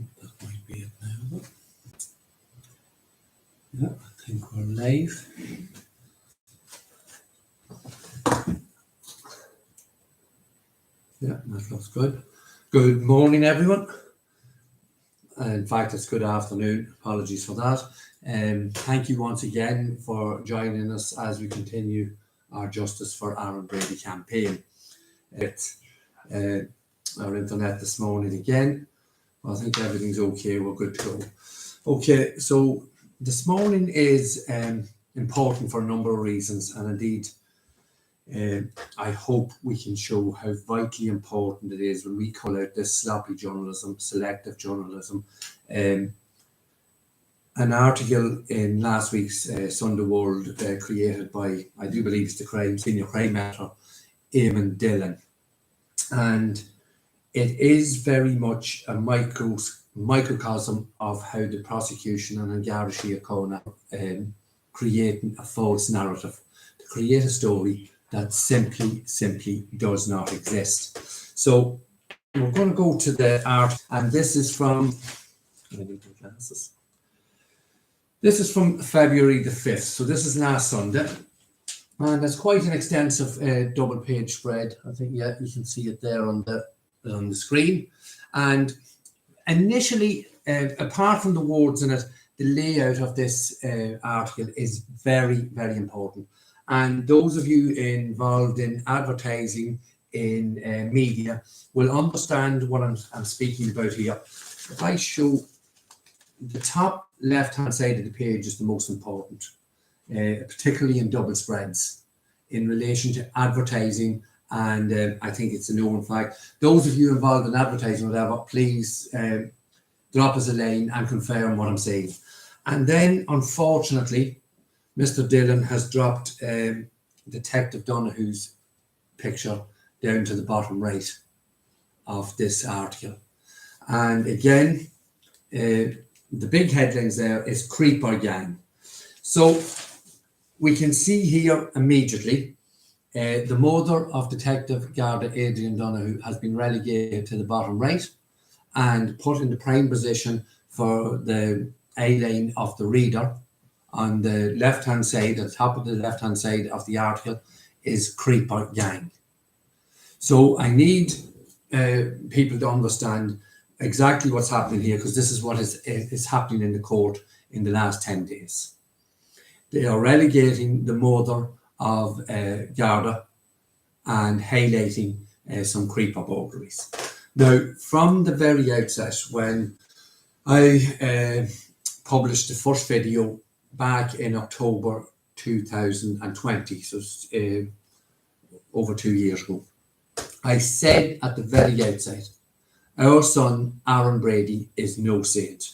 think that might be it now. Yeah, I think we're live. Yeah, that looks good. Good morning, everyone. In fact, it's good afternoon. Apologies for that. Thank you once again for joining us as we continue our Justice for Aaron Brady campaign. It's our internet this morning again. I think everything's okay. We're good to go. Okay, so this morning is important for a number of reasons, and indeed, I hope we can show how vitally important it is when we call out this sloppy journalism, selective journalism. An article in last week's Sunday World created by, I do believe it's the senior crime editor, Eamonn Dillon. And it is very much a microcosm of how the prosecution and Garda Síochána creating a false narrative, to create a story that simply does not exist. So we're going to go to the art, and this is from, this is from February the 5th. So this is last Sunday. And it's quite an extensive double page spread. I think, yeah, you can see it there on the screen. And initially, apart from the words in it, the layout of this article is very important. And those of you involved in advertising, in media, will understand what I'm speaking about here. If I show the top left-hand side of the page is the most important, particularly in double spreads in relation to advertising. And I think it's a known fact. Those of you involved in advertising, whatever, please drop us a line and confirm what I'm saying. And then, unfortunately, Mr. Dillon has dropped Detective Donohue's picture down to the bottom right of this article. And again, the big headlines there is Creeper Gang. So we can see here immediately the mother of Detective Garda Adrian Donohue has been relegated to the bottom right and put in the prime position for the A-line of the reader. On the left-hand side, at the top of the left-hand side of the article, is Creeper Gang. So I need people to understand exactly what's happening here, because this is what is happening in the court in the last 10 days. They are relegating the mother of Garda and highlighting some creeper burglaries. Now, from the very outset, when I published the first video back in October 2020, so over 2 years ago, I said at the very outset, our son Aaron Brady is no saint.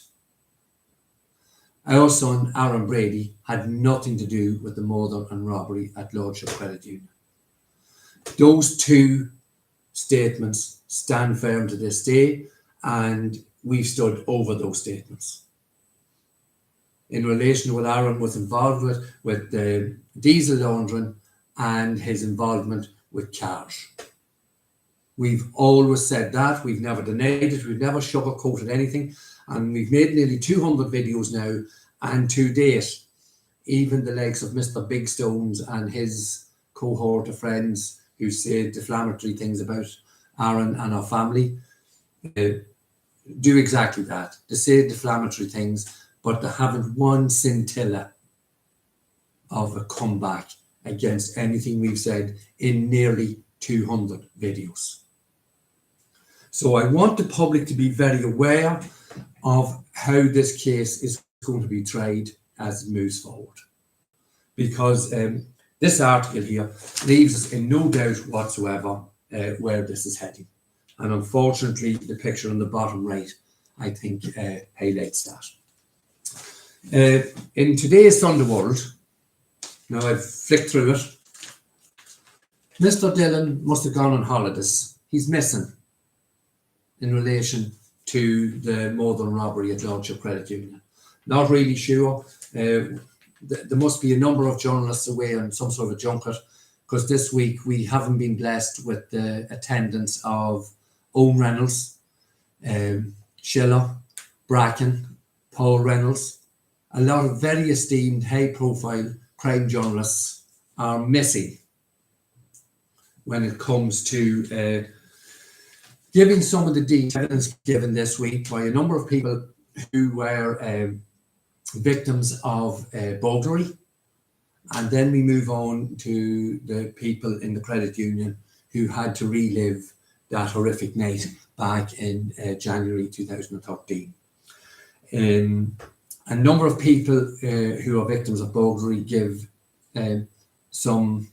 Our son Aaron Brady had nothing to do with the murder and robbery at Lordship Credit Union. Those two statements stand firm to this day, and we've stood over those statements. In relation to what Aaron was involved with the diesel laundering and his involvement with cars. We've always said that. We've never denied it. We've never sugarcoated anything. And we've made nearly 200 videos now. And to date, even the likes of Mr. Big Stones and his cohort of friends who say defamatory things about Aaron and our family do exactly that. They say defamatory things, but they haven't one scintilla of a comeback against anything we've said in nearly 200 videos. So I want the public to be very aware of how this case is going to be tried as it moves forward. Because this article here leaves us in no doubt whatsoever where this is heading. And unfortunately, the picture on the bottom right, I think, highlights that. In today's Sunday World, now I've flicked through it, Mr. Dillon must have gone on holidays. He's missing in relation to the murder and robbery at Lordship Credit Union. Not really sure. There must be a number of journalists away on some sort of junket, because this week we haven't been blessed with the attendance of Owen Reynolds, Schiller, Bracken, Paul Reynolds, a lot of very esteemed high-profile crime journalists are missing when it comes to giving some of the details given this week by a number of people who were victims of burglary. And then we move on to the people in the credit union who had to relive that horrific night back in January 2013. A number of people who are victims of burglary give some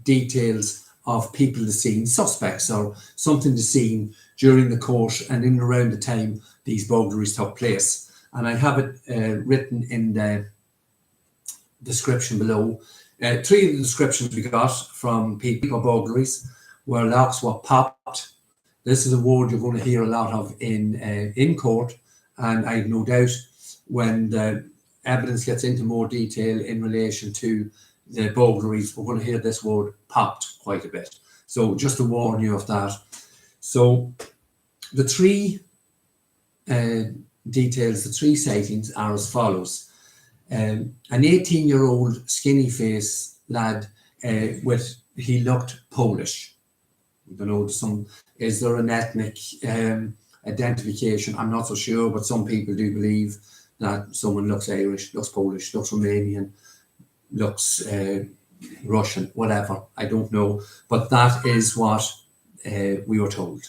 details of people to scene, suspects or something to scene during the course and in and around the time these burglaries took place. And I have it written in the description below. 3 of the descriptions we got from people for burglaries were locks were popped. This is a word you're going to hear a lot of in court, and I have no doubt when the evidence gets into more detail in relation to the burglaries, we're going to hear this word popped quite a bit. So just to warn you of that. So the 3 details, the 3 sightings are as follows. An 18-year-old skinny face lad he looked Polish. I don't know, is there an ethnic identification? I'm not so sure, but some people do believe that someone looks Irish, looks Polish, looks Romanian, looks Russian, whatever. I don't know, but that is what we were told.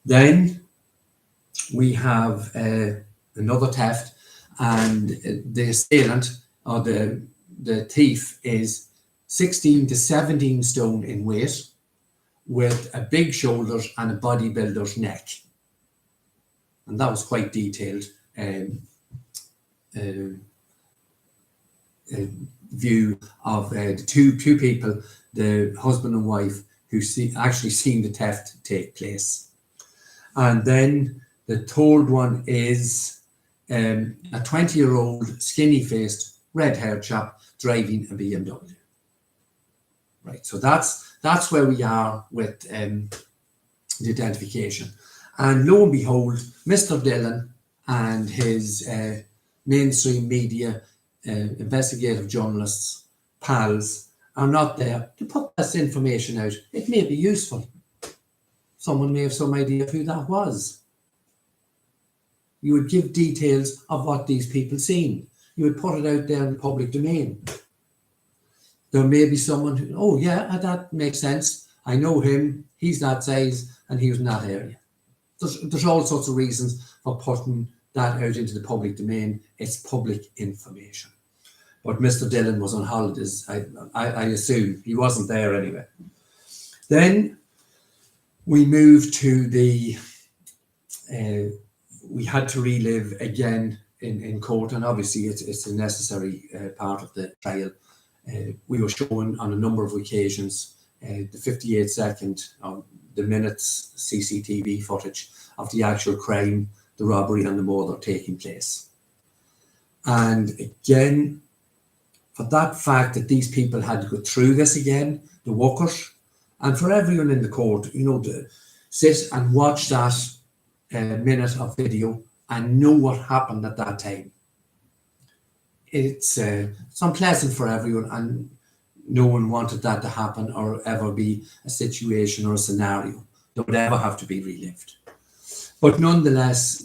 Then we have another theft, and the assailant or the thief is 16 to 17 stone in weight, with a big shoulders and a bodybuilder's neck. And that was quite detailed view of the two people, the husband and wife, who actually seen the theft take place. And then the third one is a 20-year-old skinny-faced red-haired chap driving a BMW. Right, so that's where we are with the identification. And lo and behold, Mr. Dillon and his mainstream media investigative journalists, pals, are not there to put this information out. It may be useful. Someone may have some idea of who that was. You would give details of what these people seen. You would put it out there in the public domain. There may be someone who, oh yeah, that makes sense. I know him, he's that size, and he was in that area. There's all sorts of reasons for putting that out into the public domain. It's public information. But Mr. Dillon was on holidays. I assume he wasn't there anyway. Then we moved to the, we had to relive again in court, and obviously it's a necessary part of the trial. We were shown on a number of occasions the 58-second of the minutes CCTV footage of the actual crime, the robbery and the murder taking place. And again, for that fact that these people had to go through this again, the workers, and for everyone in the court, you know, to sit and watch that minute of video and know what happened at that time. It's unpleasant for everyone, and no one wanted that to happen or ever be a situation or a scenario that would ever have to be relived. But nonetheless,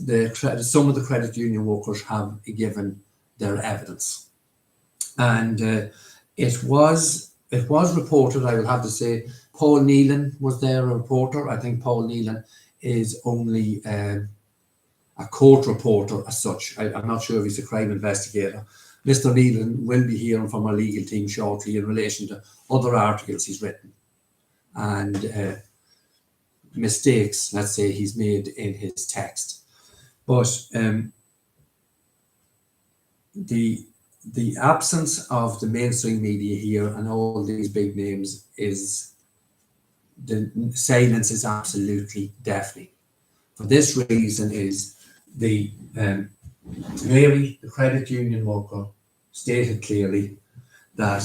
some of the credit union workers have given their evidence. And it was reported, I will have to say, Paul Nealon was there, a reporter. I think Paul Nealon is only a court reporter as such. I'm not sure if he's a crime investigator. Mr. Nealon will be hearing from our legal team shortly in relation to other articles he's written and mistakes, let's say, he's made in his text. But the absence of the mainstream media here and all these big names is, the silence is absolutely deafening. For this reason is the Mary, the credit union worker, stated clearly that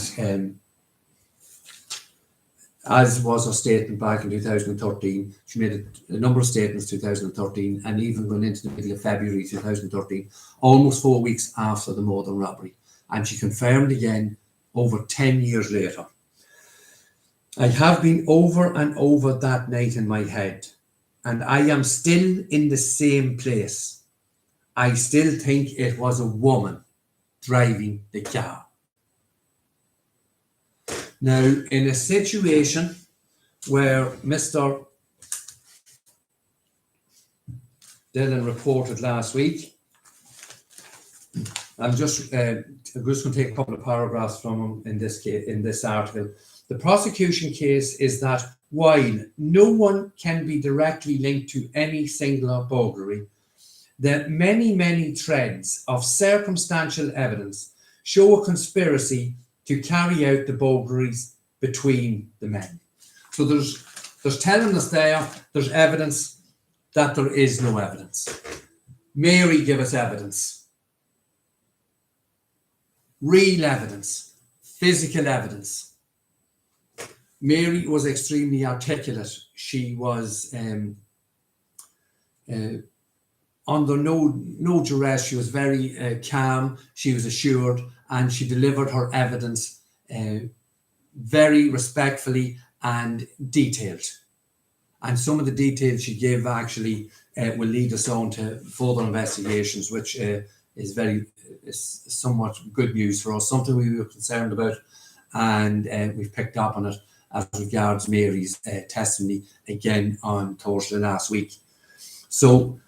as was her statement back in 2013. She made a number of statements in 2013 and even went into the middle of February 2013, almost 4 weeks after the Northern robbery. And she confirmed again over 10 years later. I have been over and over that night in my head, and I am still in the same place. I still think it was a woman driving the car. Now, in a situation where Mr. Dillon reported last week, I'm just going to take a couple of paragraphs from him in this case, in this article. The prosecution case is that while no one can be directly linked to any singular burglary, that many threads of circumstantial evidence show a conspiracy to carry out the burglaries between the men. So there's telling us there's evidence that there is no evidence. Mary gave us evidence. Real evidence. Physical evidence. Mary was extremely articulate. She was under no duress. She was very calm. She was assured, and she delivered her evidence very respectfully and detailed. And some of the details she gave actually will lead us on to further investigations, which is somewhat good news for us, something we were concerned about, and we've picked up on it as regards Mary's testimony again on Thursday last week. So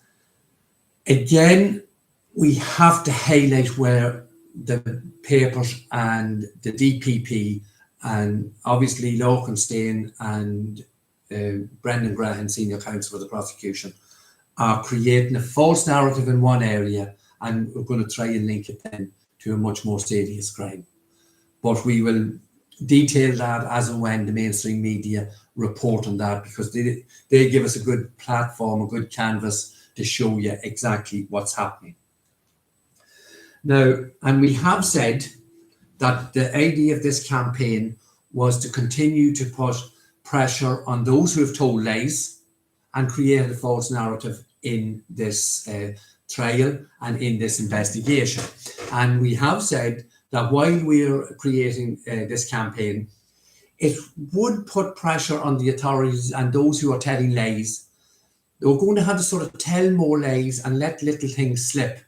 again, we have to highlight where the papers and the DPP and obviously Lockenstein and Brendan Graham, senior counsel for the prosecution, are creating a false narrative in one area, and we're going to try and link it then to a much more serious crime. But we will detail that as and when the mainstream media report on that, because they give us a good platform, a good canvas to show you exactly what's happening. Now, and we have said that the idea of this campaign was to continue to put pressure on those who have told lies and created a false narrative in this trial and in this investigation. And we have said that while we're creating this campaign, it would put pressure on the authorities and those who are telling lies. They're going to have to sort of tell more lies and let little things slip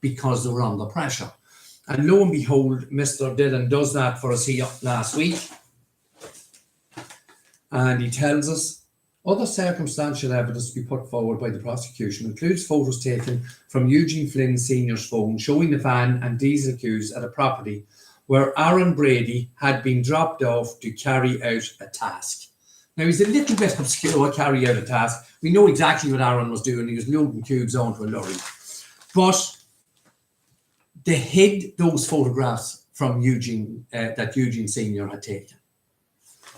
because they're under pressure. And lo and behold, Mr. Dillon does that for us here last week. And he tells us, other circumstantial evidence to be put forward by the prosecution includes photos taken from Eugene Flynn Sr.'s phone showing the van and diesel queues at a property where Aaron Brady had been dropped off to carry out a task. Now, he's a little bit obscure, carry out a task. We know exactly what Aaron was doing. He was loading cubes onto a lorry. But they hid those photographs from Eugene, that Eugene Sr. had taken.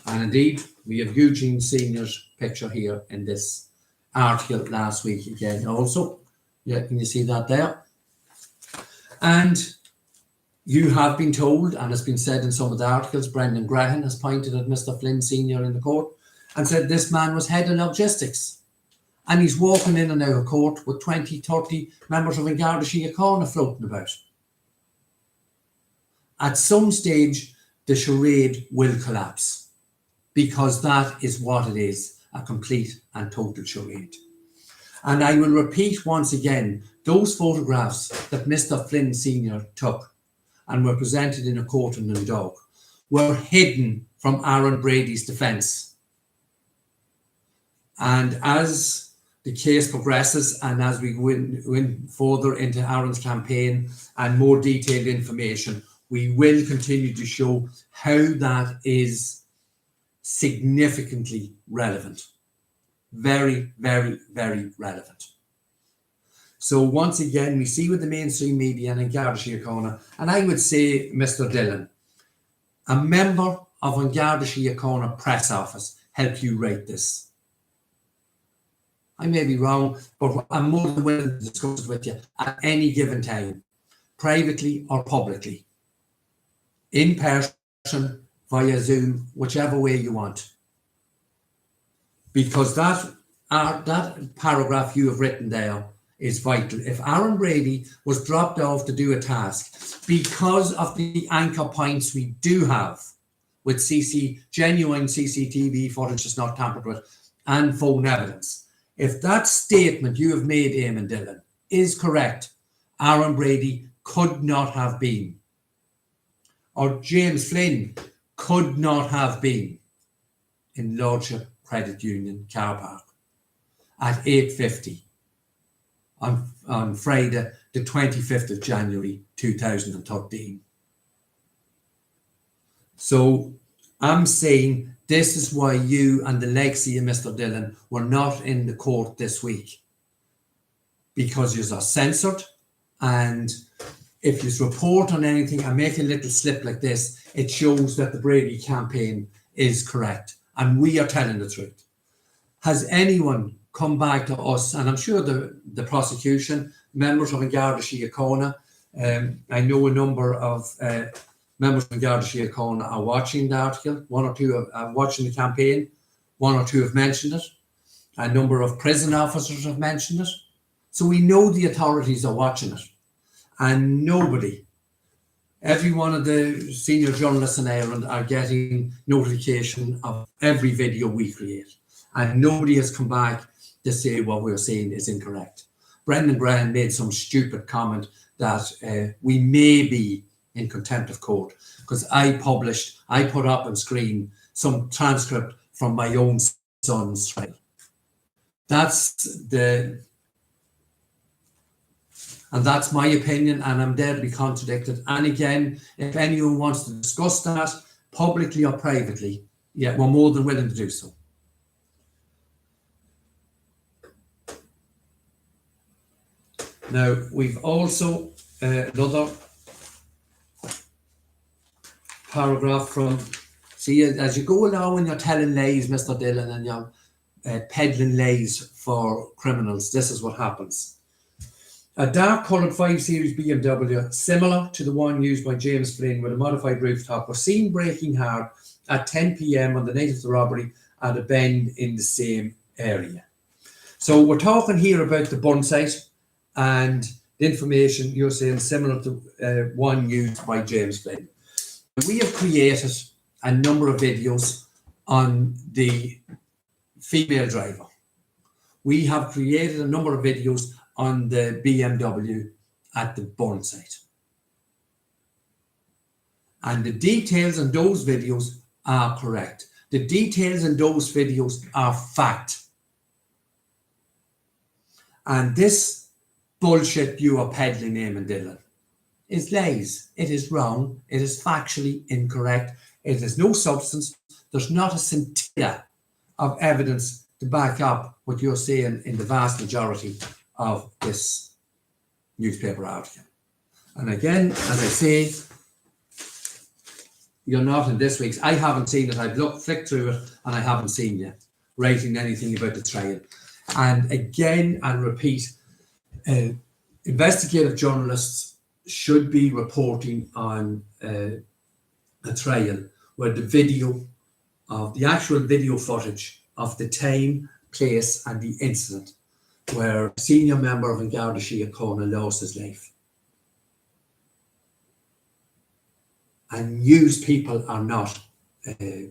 And indeed, we have Eugene Sr.'s picture here in this article last week again also. Yeah, can you see that there? And you have been told, and it's been said in some of the articles, Brendan Graham has pointed at Mr. Flynn Sr. in the court and said this man was head of logistics. And he's walking in and out of court with 20, 30 members of Garda Síochána floating about. At some stage, the charade will collapse, because that is what it is, a complete and total charade. And I will repeat once again, those photographs that Mr. Flynn Sr. took and were presented in a court in Dundalk were hidden from Aaron Brady's defence. And as the case progresses and as we win further into Aaron's campaign and more detailed information, we will continue to show how that is significantly relevant. Very, very, very relevant. So once again, we see with the mainstream media and in Garda Síochána, and I would say, Mr. Dillon, a member of an Garda Síochána press office helped you write this. I may be wrong, but I'm more than willing to discuss it with you at any given time, privately or publicly, in person, via Zoom, whichever way you want. because that paragraph you have written there is vital. If Aaron Brady was dropped off to do a task because of the anchor points we do have with genuine CCTV footage is not tampered with and phone evidence, if that statement you have made, Eamonn Dillon, is correct, Aaron Brady could not have been, or James Flynn could not have been in Lordship Credit Union car park at 8:50 on Friday, the 25th of January 2013. So I'm saying this is why you and the legacy of Mr. Dillon were not in the court this week, because you are censored, and if you report on anything and make a little slip like this, it shows that the Brady campaign is correct and we are telling the truth. Has anyone come back to us, and I'm sure the prosecution, members of Garda Síochána, I know a number of members of Garda Síochána are watching the article, one or two are watching the campaign, one or two have mentioned it, a number of prison officers have mentioned it. So we know the authorities are watching it, and nobody, every one of the senior journalists in Ireland are getting notification of every video we create, and nobody has come back to say what we're saying is incorrect. Brendan Graham made some stupid comment that we may be in contempt of court because I put up on screen some transcript from my own son's trial. That's my opinion, and I'm there to be contradicted. And again, if anyone wants to discuss that publicly or privately, yeah, we're more than willing to do so. Now, we've also another paragraph from, see, as you go along and you're telling lies, Mr. Dillon, and you're peddling lies for criminals, this is what happens. A dark coloured 5 Series BMW, similar to the one used by James Flynn with a modified rooftop, was seen braking hard at 10 p.m. on the night of the robbery at a bend in the same area. So we're talking here about the burn site, and the information you're saying similar to one used by James Flynn. We have created a number of videos on the female driver. We have created a number of videos on the BMW at the burn site. And the details in those videos are correct. The details in those videos are fact. And this bullshit you are peddling, Eamonn Dillon, is lies. It is wrong. It is factually incorrect. It has no substance. There's not a scintilla of evidence to back up what you're saying in the vast majority of this newspaper article. And again, as I say, you're not in this week's. I haven't seen it. I've flicked through it and I haven't seen you writing anything about the trial. And again, and repeat, investigative journalists should be reporting on a trial where the actual video footage of the time, place and the incident where a senior member of Garda Síochána lost his life. And news people are not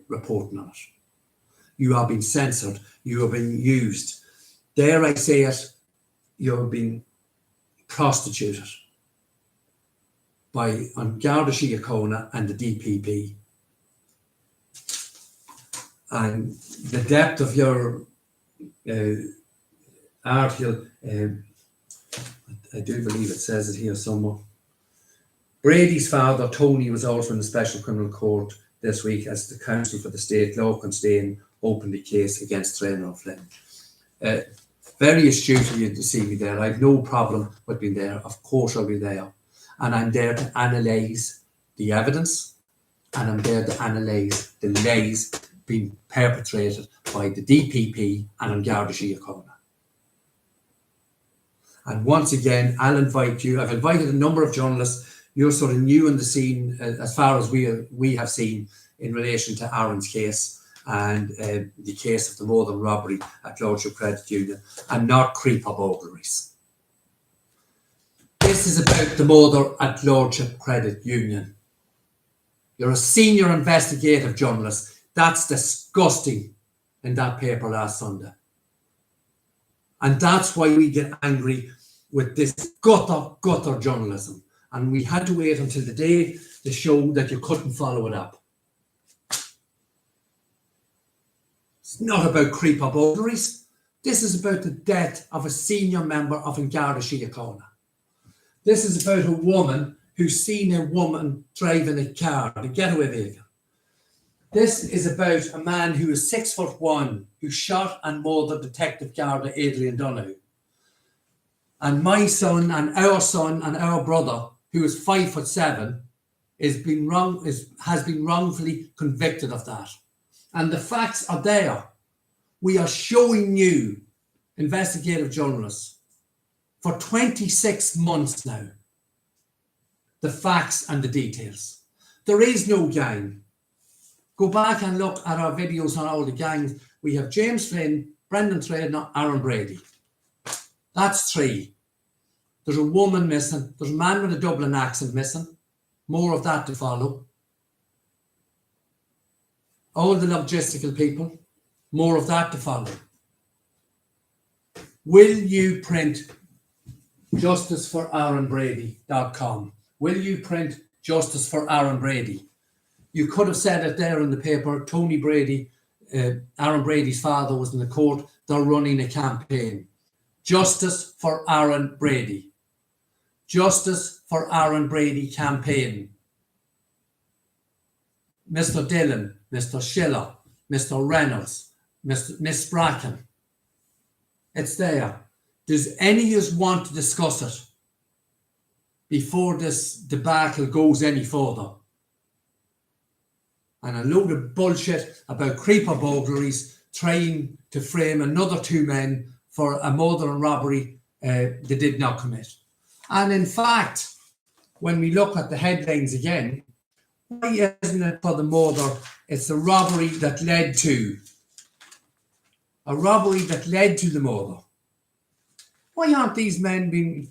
reporting on it. You are being censored. You are being used. Dare I say it, you're being prostituted on Garda Síochána and the DPP. And the depth of your article, I do believe it says it here somewhere. Brady's father, Tony, was also in the Special Criminal Court this week as the counsel for the state, Lorcan opened the case against Treanor Flynn. Very astute of you to see me there. I have no problem with being there. Of course I'll be there. And I'm there to analyse the evidence, and I'm there to analyse the lies being perpetrated by the DPP and Garda Síochána. And once again, I'll invite you. I've invited a number of journalists. You're sort of new in the scene as far as we have seen in relation to Aaron's case. and the case of the more than robbery at Lordship Credit Union, and not creeper burglaries. This is about the murder at Lordship Credit Union. You're a senior investigative journalist. That's disgusting in that paper last Sunday. And that's why we get angry with this gutter journalism. And we had to wait until the day to show that you couldn't follow it up. It's not about creeper burglaries. This is about the death of a senior member of An Garda Síochána. This is about a woman who's seen a woman driving a car, a getaway vehicle. This is about a man who is 6'1", who shot and murdered Detective Garda Adrian Donoghue. And my son and our brother, who is 5'7", has been wrongfully convicted of that. And the facts are there. We are showing you, investigative journalists, for 26 months now, the facts and the details. There is no gang. Go back and look at our videos on all the gangs. We have James Flynn, Brendan Treanor, Aaron Brady. That's 3. There's a woman missing. There's a man with a Dublin accent missing. More of that to follow. All the logistical people. More of that to follow. Will you print justiceforaaronbrady.com? Will you print Justice for Aaron Brady? You could have said it there in the paper. Tony Brady, Aaron Brady's father, was in the court. They're running a campaign. Justice for Aaron Brady. Justice for Aaron Brady campaign. Mr. Dillon, Mr. Schiller, Mr. Reynolds, Miss Bracken. It's there. Does any of us want to discuss it before this debacle goes any further? And a load of bullshit about creeper burglaries trying to frame another 2 men for a murder and robbery they did not commit. And in fact, when we look at the headlines again, why isn't it for the murder? It's the robbery that led to the murder. Why aren't these men being?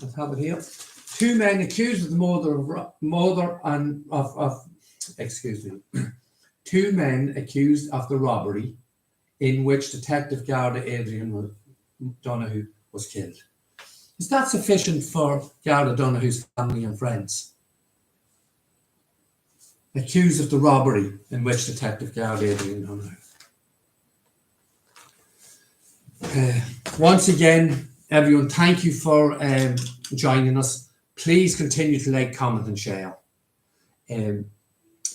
Let's have it here. 2 men accused of the murder and of 2 men accused of the robbery in which Detective Garda Adrian Donoghue was killed. Is that sufficient for Garda Donoghue's family and friends? Accused of the robbery in which Detective Garda Adrian Donoghue. Once again, everyone, thank you for joining us. Please continue to like, comment and share.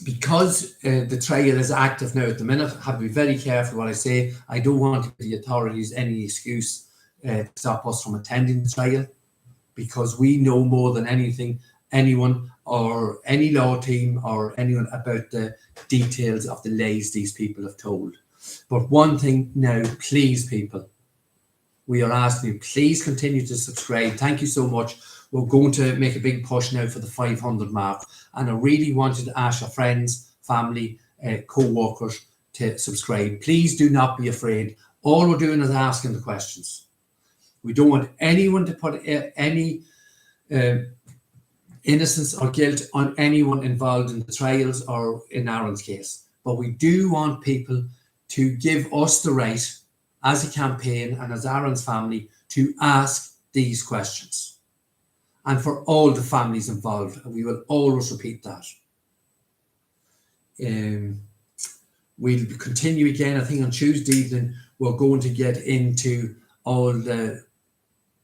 Because the trial is active now at the minute, I have to be very careful what I say. I don't want to give the authorities any excuse to stop us from attending the trial, because we know more than anyone or any law team or anyone about the details of the lies these people have told. But one thing now, please people, we are asking you, please continue to subscribe. Thank you so much. We're going to make a big push now for the 500 mark. And I really wanted to ask your friends, family, co-workers to subscribe. Please do not be afraid. All we're doing is asking the questions. We don't want anyone to put any innocence or guilt on anyone involved in the trials or in Aaron's case. But we do want people to give us the right, as a campaign and as Aaron's family, to ask these questions. And for all the families involved, and we will always repeat that. We'll continue again, I think on Tuesday evening, we're going to get into all the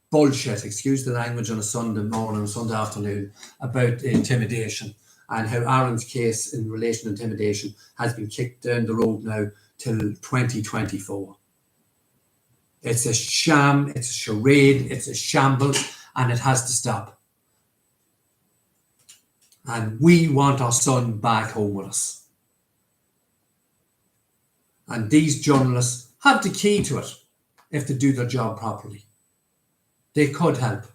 bullshit, excuse the language, on a Sunday morning, Sunday afternoon, about intimidation and how Aaron's case in relation to intimidation has been kicked down the road now till 2024. It's a sham, it's a charade, it's a shambles, and it has to stop. And we want our son back home with us. And these journalists have the key to it if they do their job properly. They could help.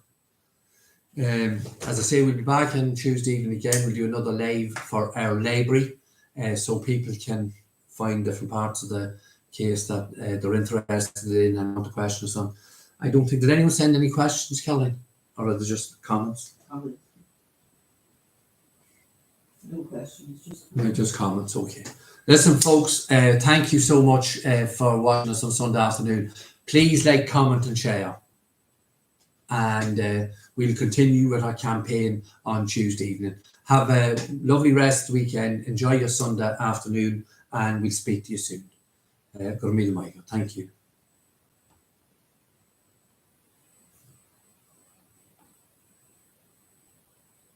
As I say, we'll be back on Tuesday evening again. We'll do another live for our library so people can find different parts of the case that they're interested in and want to question us on. I don't think, did anyone send any questions, Caroline? Or are they just comments? No questions, just comments, okay. Listen, folks, thank you so much for watching us on Sunday afternoon. Please like, comment and share. And we'll continue with our campaign on Tuesday evening. Have a lovely rest of the weekend. Enjoy your Sunday afternoon, and we'll speak to you soon. Go to meet Michael. Thank you.